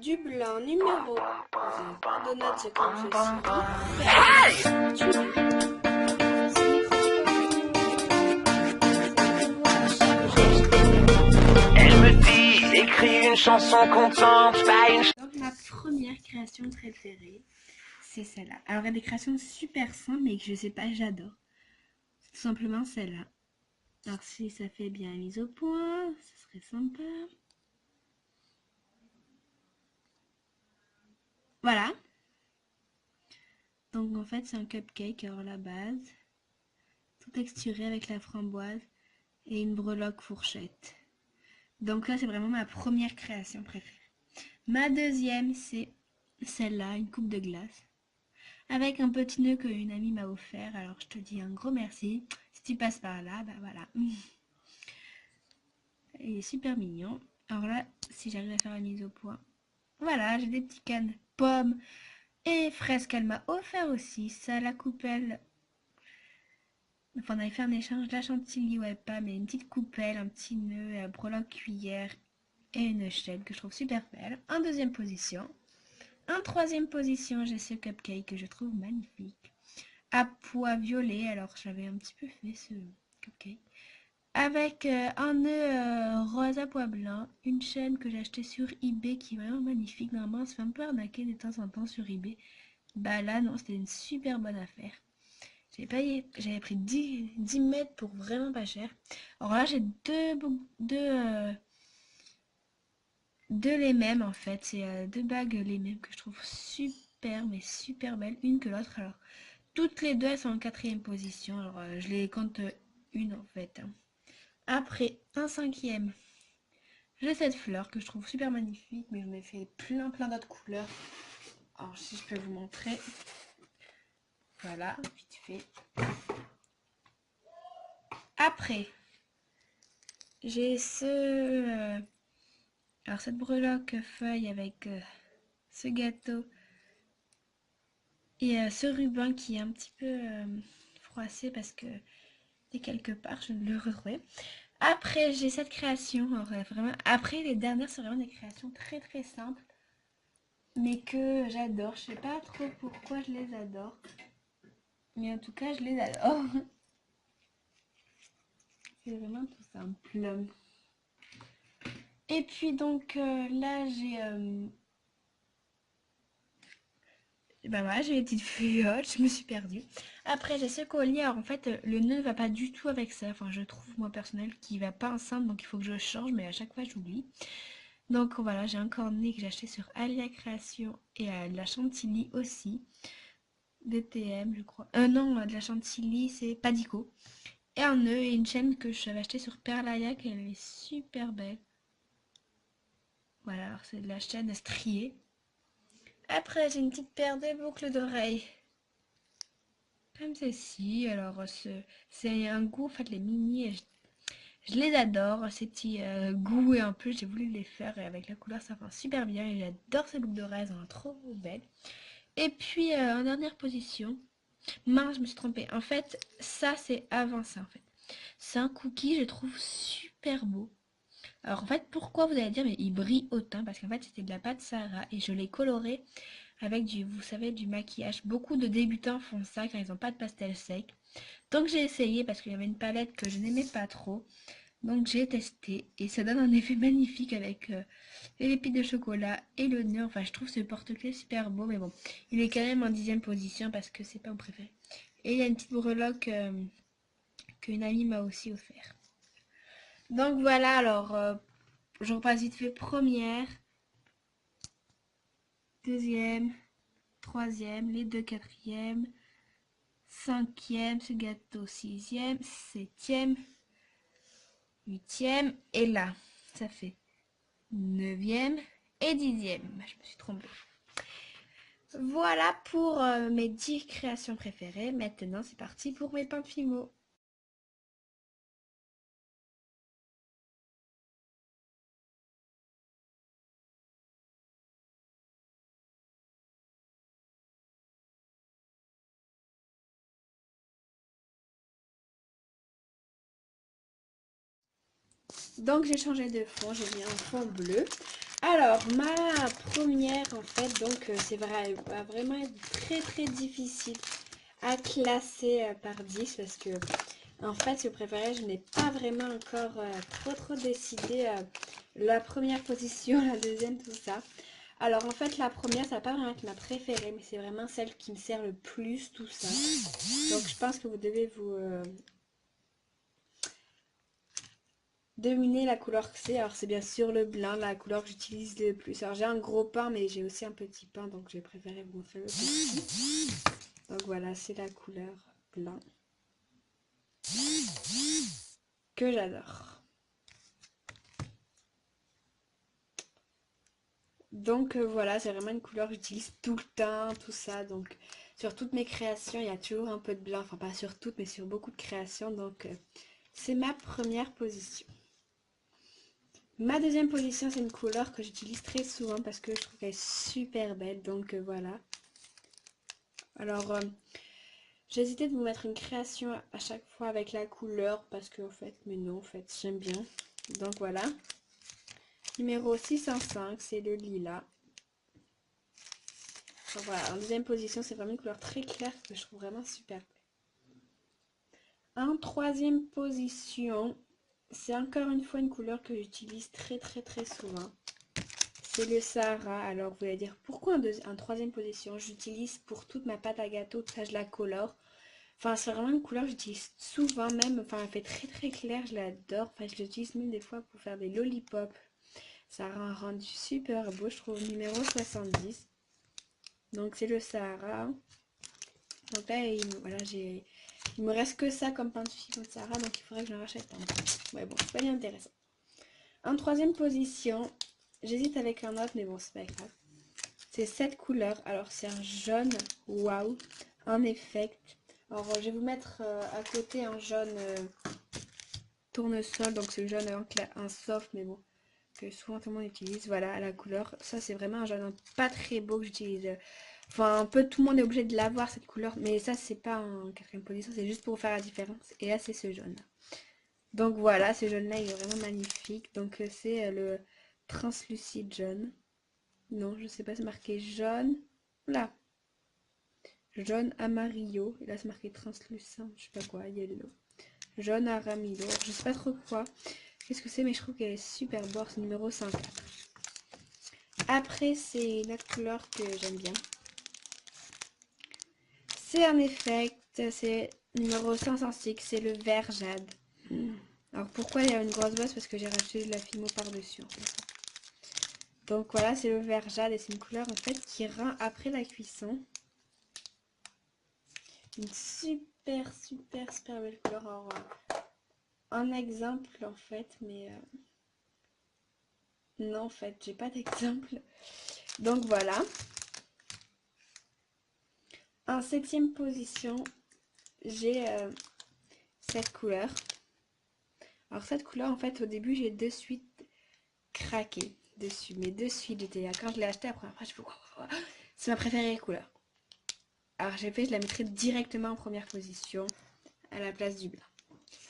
du blanc numéro 2, donut se Elle me dit, écris une chanson contente, pas une Donc ma première création préférée, c'est celle-là. Alors il y a des créations super simples, mais que je sais pas, j'adore. Tout simplement celle-là. Alors si ça fait bien mise au point, ce serait sympa. Voilà. Donc en fait c'est un cupcake, alors la base, tout texturé avec la framboise et une breloque fourchette. Donc là c'est vraiment ma première création préférée. Ma deuxième c'est celle-là, une coupe de glace. Avec un petit nœud qu'une amie m'a offert, alors je te dis un gros merci. Si tu passes par là, bah voilà. Il est super mignon. Alors là, si j'arrive à faire la mise au point. Voilà, j'ai des petits cannes pommes et fraises qu'elle m'a offert aussi. Ça, la coupelle. Enfin, on avait fait un échange, la chantilly, ouais, pas, mais une petite coupelle, un petit nœud, un breloque cuillère et une chaîne que je trouve super belle. En deuxième position. En troisième position, j'ai ce cupcake que je trouve magnifique. À pois violet, alors j'avais un petit peu fait ce cupcake. Avec un nœud rose à pois blanc, une chaîne que j'ai achetée sur eBay qui est vraiment magnifique. Normalement, on se fait un peu arnaquer de temps en temps sur eBay. Bah là, non, c'était une super bonne affaire. J'avais pris 10 mètres pour vraiment pas cher. Alors là, j'ai deux les mêmes en fait. C'est deux bagues les mêmes que je trouve super, mais super belles, une que l'autre. Alors, toutes les deux, elles sont en quatrième position. Alors, je les compte une en fait. Après, en cinquième, j'ai cette fleur que je trouve super magnifique, mais j'en ai fait plein d'autres couleurs. Alors, si je peux vous montrer. Voilà, vite fait. Après, j'ai alors cette breloque feuille avec ce gâteau et ce ruban qui est un petit peu froissé parce que est quelque part, je ne le retrouvais. Après, j'ai cette création. Alors, vraiment, après, les dernières sont vraiment des créations très simples, mais que j'adore. Je sais pas trop pourquoi je les adore, mais en tout cas, je les adore. C'est vraiment tout simple. Et puis donc là, bah voilà, j'ai les petites feuillottes, je me suis perdue. Après, j'ai ce collier. Alors en fait, le nœud ne va pas du tout avec ça. Enfin, je trouve, moi, personnel, qu'il va pas ensemble, donc il faut que je change, mais à chaque fois, j'oublie. Donc voilà, j'ai un cornet que j'ai acheté sur Alia Création et de la chantilly aussi. DTM, je crois. Non, de la chantilly, c'est Padico. Et un nœud et une chaîne que j'avais acheté sur Perlaya, qu'elle est super belle. Voilà, alors c'est de la chaîne striée. Après, j'ai une petite paire de boucles d'oreilles. Comme ceci. Alors, c'est un goût, en fait, les mini, je les adore. Ces petits goûts, et en plus, j'ai voulu les faire et avec la couleur, ça rend super bien. Et j'adore ces boucles d'oreilles, elles sont trop belles. Et puis, en dernière position, mince, je me suis trompée. En fait, ça, c'est avant ça, en fait. C'est un cookie, je trouve super beau. Alors, en fait, pourquoi vous allez dire, mais il brille autant? Parce qu'en fait, c'était de la pâte Sarah et je l'ai coloré avec vous savez, du maquillage. Beaucoup de débutants font ça car ils n'ont pas de pastel sec. Donc, j'ai essayé parce qu'il y avait une palette que je n'aimais pas trop. Donc, j'ai testé et ça donne un effet magnifique avec les pépites de chocolat et le nœud. Enfin, je trouve ce porte-clés super beau, mais bon, il est quand même en 10e position parce que c'est pas mon préféré. Et il y a une petite breloque qu'une amie m'a aussi offert. Donc voilà, alors j'en passe vite fait première, deuxième, troisième, les deux quatrièmes, cinquième, ce gâteau sixième, septième, huitième, et là, ça fait neuvième et dixième. Je me suis trompée. Voilà pour mes 10 créations préférées. Maintenant, c'est parti pour mes pains Fimo. Donc, j'ai changé de fond. J'ai mis un fond bleu. Alors, ma première, en fait, donc, c'est vrai, va vraiment être très très difficile à classer par 10 parce que, en fait, le préféré, je n'ai pas vraiment encore trop décidé la première position, la deuxième, tout ça. Alors, en fait, la première, ça va pas vraiment être ma préférée, mais c'est vraiment celle qui me sert le plus, tout ça. Donc, je pense que vous devez vous deviner la couleur que c'est. Alors, c'est bien sûr le blanc, la couleur que j'utilise le plus. Alors, j'ai un gros pain, mais j'ai aussi un petit pain, donc j'ai préféré vous montrer le petit. Donc, voilà, c'est la couleur blanc que j'adore. Donc, voilà, c'est vraiment une couleur que j'utilise tout le temps, tout ça. Donc, sur toutes mes créations, il y a toujours un peu de blanc. Enfin, pas sur toutes, mais sur beaucoup de créations. Donc, c'est ma première position. Ma deuxième position, c'est une couleur que j'utilise très souvent parce que je trouve qu'elle est super belle. Donc, voilà. Alors, j'ai hésité de vous mettre une création à chaque fois avec la couleur parce que, en fait, mais non, en fait, j'aime bien. Donc, voilà. Numéro 605, c'est le lilas. Donc, voilà, en deuxième position, c'est vraiment une couleur très claire que je trouve vraiment super belle. En troisième position, c'est encore une fois une couleur que j'utilise très souvent. C'est le Sahara. Alors vous allez dire pourquoi en troisième position? J'utilise pour toute ma pâte à gâteau, ça je la colore. Enfin c'est vraiment une couleur que j'utilise souvent même. Enfin elle fait très clair, je l'adore. Enfin je l'utilise même des fois pour faire des lollipops. Ça rend un rendu super beau, je trouve. Numéro 70. Donc c'est le Sahara. Donc là voilà il me reste que ça comme pain de fille Sahara, donc il faudrait que j'en rachète un. Ouais bon c'est pas bien intéressant. En troisième position, j'hésite avec un autre mais bon c'est pas grave. C'est cette couleur. Alors, c'est un jaune. Waouh. En effet. Alors, je vais vous mettre à côté un jaune tournesol. Donc, c'est le jaune un soft, mais bon, que souvent tout le monde utilise. Voilà, la couleur. Ça, c'est vraiment un jaune pas très beau que j'utilise. Enfin, un peu tout le monde est obligé de l'avoir, cette couleur. Mais ça, c'est pas en quatrième position. C'est juste pour faire la différence. Et là, c'est ce jaune. Donc, voilà, ce jaune-là, il est vraiment magnifique. Donc, c'est le translucide jaune. Non, je sais pas, c'est marqué jaune. Là, jaune amarillo. Et là, c'est marqué translucent, je sais pas quoi, yellow. Jaune aramillo. Je sais pas trop quoi. Qu'est-ce que c'est, mais je trouve qu'elle est super beau. C'est numéro 104. Après, c'est une autre couleur que j'aime bien. C'est en effet, c'est numéro 506, c'est le vert jade. Alors pourquoi il y a une grosse bosse? Parce que j'ai rajouté de la fimo par-dessus. En fait. Donc voilà, c'est le vert jade et c'est une couleur en fait qui rend après la cuisson. Une super belle couleur. Alors, un exemple en fait, mais non en fait, j'ai pas d'exemple. Donc voilà. En septième position, j'ai cette couleur. Alors cette couleur en fait au début j'ai de suite craqué dessus. Mais de suite j'étais là. Quand je l'ai acheté la première fois, je fais wow, c'est ma préférée couleur. Alors j'ai fait, je la mettrai directement en première position à la place du blanc.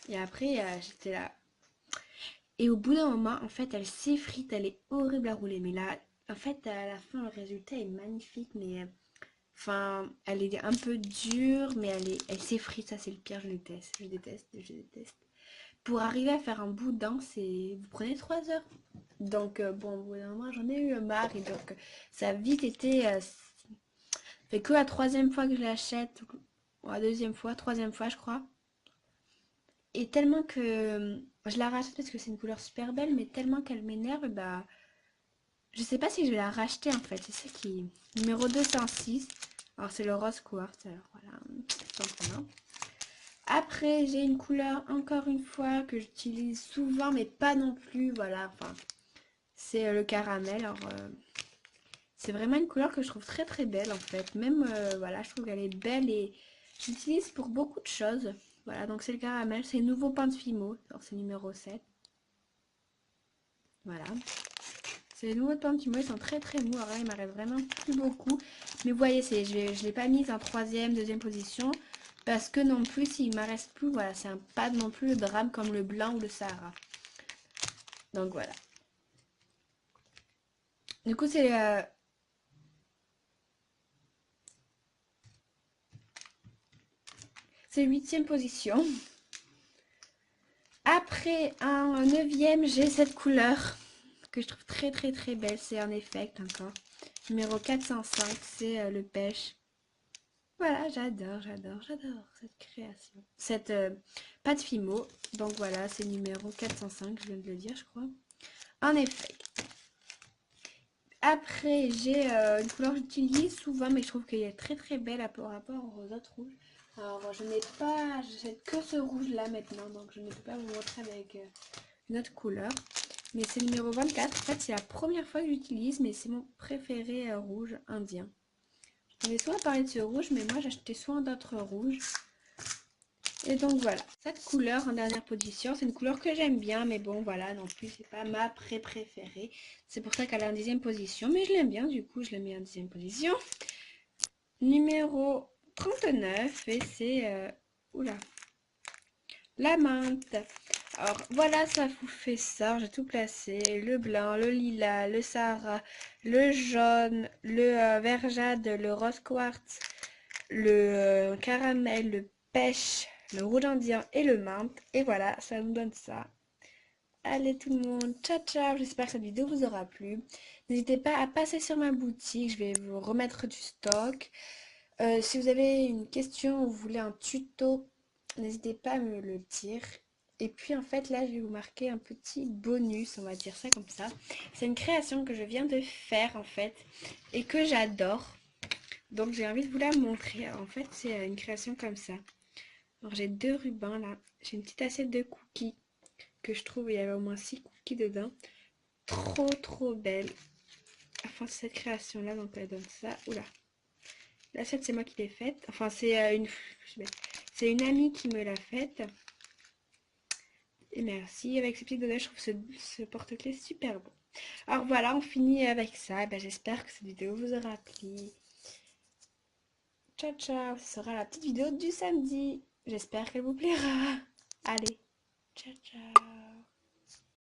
Et après j'étais là. Et au bout d'un moment, en fait, elle s'effrite, elle est horrible à rouler. Mais là, en fait, à la fin, le résultat est magnifique, mais enfin, elle est un peu dure, mais elle s'effrite, ça c'est le pire, je déteste. Pour arriver à faire un boudin, vous prenez 3 heures. Donc bon, au bout d'un moment, j'en ai eu marre, et donc ça a vite été, fait que la troisième fois que je l'achète, ou la deuxième fois, troisième fois, je crois. Et tellement que je la rachète parce que c'est une couleur super belle, mais tellement qu'elle m'énerve, bah je sais pas si je vais la racheter en fait. C'est ça qui est numéro 206. Alors c'est le rose quartz. Alors voilà, tout simplement. Après j'ai une couleur encore une fois que j'utilise souvent, mais pas non plus. Voilà, enfin c'est le caramel. Alors c'est vraiment une couleur que je trouve très belle en fait. Même voilà, je trouve qu'elle est belle et j'utilise pour beaucoup de choses. Voilà, donc c'est le caramel, c'est nouveau pain de Fimo. Alors c'est numéro 7. Voilà. C'est les nouveaux pains de Fimo, ils sont très mous. Alors là, il m'arrête vraiment plus beaucoup. Mais vous voyez, je ne l'ai pas mise en troisième, deuxième position. Parce que non plus, s'il m'en reste plus, voilà, c'est pas non plus le drame comme le blanc ou le Sahara. Donc voilà. Du coup, c'est huitième position. Après, en neuvième, j'ai cette couleur que je trouve très très très belle. C'est un effect encore. Numéro 405, c'est le pêche. Voilà, j'adore cette création. Cette pâte Fimo. Donc voilà, c'est numéro 405, je viens de le dire, je crois. En effet. Après, j'ai une couleur que j'utilise souvent, mais je trouve qu'elle est très très belle par rapport aux autres rouges. Alors, je n'ai pas, j'ai que ce rouge là maintenant, donc je ne peux pas vous montrer avec une autre couleur. Mais c'est numéro 24. En fait, c'est la première fois que j'utilise, mais c'est mon préféré rouge indien. On avait souvent parlé de ce rouge, mais moi j'achetais souvent d'autres rouges. Et donc voilà, cette couleur en dernière position, c'est une couleur que j'aime bien, mais bon voilà, non plus, c'est pas ma préférée. C'est pour ça qu'elle est en dixième position, mais je l'aime bien, du coup je la mets en dixième position. Numéro 39, et c'est, oula, la menthe. Alors voilà, ça vous fait ça, j'ai tout placé, le blanc, le lilas, le Sahara, le jaune, le vert jade, le rose quartz, le caramel, le pêche, le rouge indien et le menthe. Et voilà, ça nous donne ça. Allez tout le monde, ciao ciao, j'espère que cette vidéo vous aura plu. N'hésitez pas à passer sur ma boutique, je vais vous remettre du stock. Si vous avez une question ou vous voulez un tuto, n'hésitez pas à me le dire. Et puis en fait là je vais vous marquer un petit bonus, on va dire ça comme ça. C'est une création que je viens de faire en fait et que j'adore. Donc j'ai envie de vous la montrer. En fait c'est une création comme ça. Alors j'ai deux rubans là. J'ai une petite assiette de cookies que je trouve il y avait au moins 6 cookies dedans. Trop trop belle. Enfin cette création là donc elle donne ça. Oula. L'assiette c'est moi qui l'ai faite. Enfin c'est une amie qui me l'a faite. Et merci. Avec ces petits doigts, je trouve ce porte-clés super beau. Alors voilà, on finit avec ça. Et ben, j'espère que cette vidéo vous aura plu. Ciao, ciao. Ce sera la petite vidéo du samedi. J'espère qu'elle vous plaira. Allez, ciao, ciao.